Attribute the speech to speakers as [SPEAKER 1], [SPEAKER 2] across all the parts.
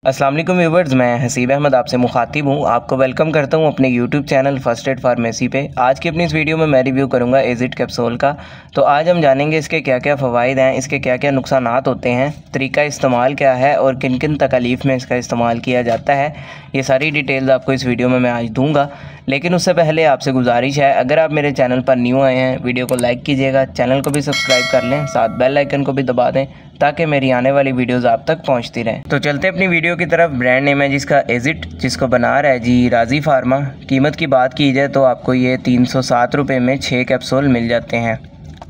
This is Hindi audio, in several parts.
[SPEAKER 1] अस्सलाम वालेकुम व्यूवर्स, मैं हसीब अहमद आपसे मुखातिब हूँ। आपको वेलकम करता हूँ अपने YouTube channel first aid pharmacy पे। आज की अपनी इस वीडियो में मैं रिव्यू करूँगा एजिड कैप्सूल का। तो आज हम जानेंगे इसके क्या क्या फ़वाइद हैं, इसके क्या क्या नुकसानात होते हैं, तरीका इस्तेमाल क्या है और किन किन तकालीफ में इसका इस्तेमाल किया जाता है। ये सारी डिटेल्स आपको इस वीडियो में मैं आज दूँगा। लेकिन उससे पहले आपसे गुजारिश है, अगर आप मेरे चैनल पर न्यू आए हैं वीडियो को लाइक कीजिएगा, चैनल को भी सब्सक्राइब कर लें, साथ बेल आइकन को भी दबा दें ताकि मेरी आने वाली वीडियोस आप तक पहुंचती रहें। तो चलते अपनी वीडियो की तरफ। ब्रांड नेम है जिसका एजिड, जिसको बना रहा है जी राजी फार्मा। कीमत की बात की जाए तो आपको ये 307 रुपये में 6 कैप्सूल मिल जाते हैं।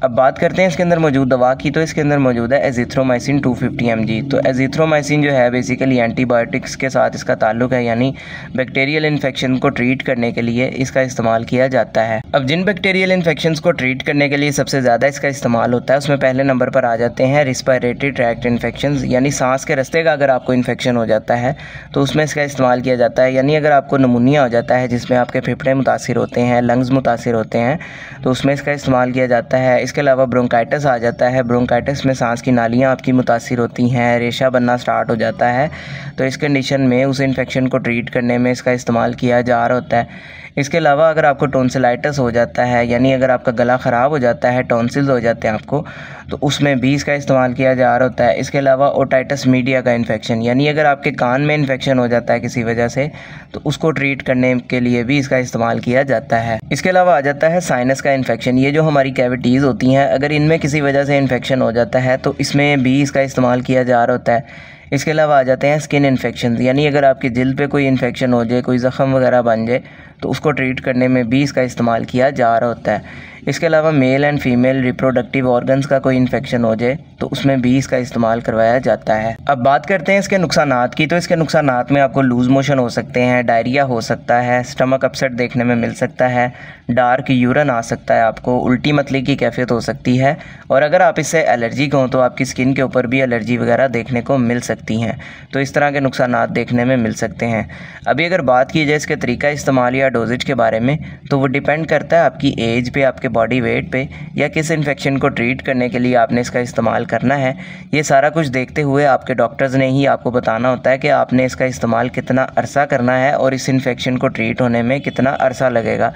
[SPEAKER 1] अब बात करते हैं इसके अंदर मौजूद दवा की। तो इसके अंदर मौजूद है एजिथ्रोमाइसिन 250 mg। तो एजिथ्रोमाइसिन जो है बेसिकली एंटीबायोटिक्स के साथ इसका ताल्लुक है, यानी बैक्टीरियल इन्फेक्शन को ट्रीट करने के लिए इसका इस्तेमाल किया जाता है। अब जिन बैक्टीरियल इन्फेक्शंस को ट्रीट करने के लिए सबसे ज़्यादा इसका इस्तेमाल होता है उसमें पहले नंबर पर आ जाते हैं रिस्पायरेटरी ट्रैक्ट इन्फेक्शंस, यानी सांस के रास्ते का अगर आपको इन्फेक्शन हो जाता है तो उसमें इसका इस्तेमाल किया जाता है। यानी अगर आपको नमूनिया हो जाता है जिसमें आपके फेफड़े मुतासिर होते हैं, लंग्स मुतासिर होते हैं, तो उसमें इसका इस्तेमाल किया जाता है। इसके अलावा ब्रोंकाइटिस आ जाता है। ब्रोंकाइटिस में सांस की नालियाँ आपकी मुतासिर होती हैं, रेशा बनना स्टार्ट हो जाता है, तो इस कंडीशन में उस इन्फेक्शन को ट्रीट करने में इसका इस्तेमाल किया जा रहा होता है। इसके अलावा अगर आपको टॉन्सिलाइटिस हो जाता है, यानी अगर आपका गला ख़राब हो जाता है, टॉन्सिल्स हो जाते हैं आपको, तो उसमें भी इसका इस्तेमाल किया जा रहा होता है। इसके अलावा ओटाइटिस मीडिया का इन्फेक्शन, यानी अगर आपके कान में इन्फेक्शन हो जाता है किसी वजह से, तो उसको ट्रीट करने के लिए भी इसका इस्तेमाल किया जाता है। इसके अलावा आ जाता है साइनस का इन्फेक्शन। ये जो हमारी कैविटीज़ होती हैं, अगर इनमें किसी वजह से इन्फेक्शन हो जाता है तो इसमें भी इसका इस्तेमाल किया जा रहा होता है। इसके अलावा आ जाते हैं स्किन इन्फेक्शन, यानी अगर आपकी जिल्द पे कोई इन्फेक्शन हो जाए, कोई ज़ख़म वगैरह बन जाए, तो उसको ट्रीट करने में भी इसका इस्तेमाल किया जा रहा होता है। इसके अलावा male and female reproductive organs का कोई इन्फेक्शन हो जाए तो उसमें भी इसका इस्तेमाल करवाया जाता है। अब बात करते हैं इसके नुकसानात की। तो इसके नुकसानात में आपको लूज़ मोशन हो सकते हैं, डायरिया हो सकता है, स्टमक अपसेट देखने में मिल सकता है, डार्क यूरिन आ सकता है, आपको उल्टी मतली की कैफियत हो सकती है, और अगर आप इससे एलर्जिक हों तो आपकी स्किन के ऊपर भी एलर्जी वगैरह देखने को मिल सकती हैं। तो इस तरह के नुकसानात देखने में मिल सकते हैं। अभी अगर बात की जाए इसके तरीका इस्तेमाल या डोजेज के बारे में, तो वो डिपेंड करता है आपकी एज पे, आपके बॉडी वेट पे, या किस इन्फेक्शन को ट्रीट करने के लिए आपने इसका इस्तेमाल करना है। ये सारा कुछ देखते हुए आपके डॉक्टर्स ने ही आपको बताना होता है कि आपने इसका इस्तेमाल कितना अरसा करना है और इस इन्फेक्शन को ट्रीट होने में कितना अरसा लगेगा।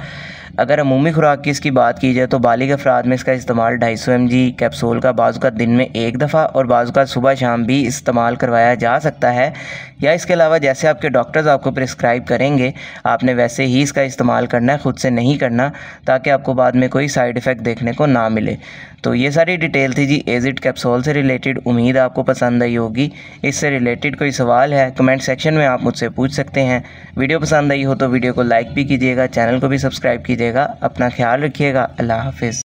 [SPEAKER 1] अगर अमूमी खुराक की इसकी बात की जाए तो बालिग अफराद में इसका इस्तेमाल 250 mg कैप्सूल का बाज़ का दिन में एक दफ़ा और बाज़ का सुबह शाम भी इस्तेमाल करवाया जा सकता है, या इसके अलावा जैसे आपके डॉक्टर्स आपको प्रिस्क्राइब करेंगे आपने वैसे ही इसका इस्तेमाल करना है, ख़ुद से नहीं करना, ताकि आपको बाद में कोई साइड इफ़ेक्ट देखने को ना मिले। तो ये सारी डिटेल थी जी एजिड कैप्सूल से रिलेटेड। उम्मीद आपको पसंद आई होगी। इससे रिलेटेड कोई सवाल है कमेंट सेक्शन में आप मुझसे पूछ सकते हैं। वीडियो पसंद आई हो तो वीडियो को लाइक भी कीजिएगा, चैनल को भी सब्सक्राइब कीजिएगा। अपना ख्याल रखिएगा। अल्लाह हाफिज़।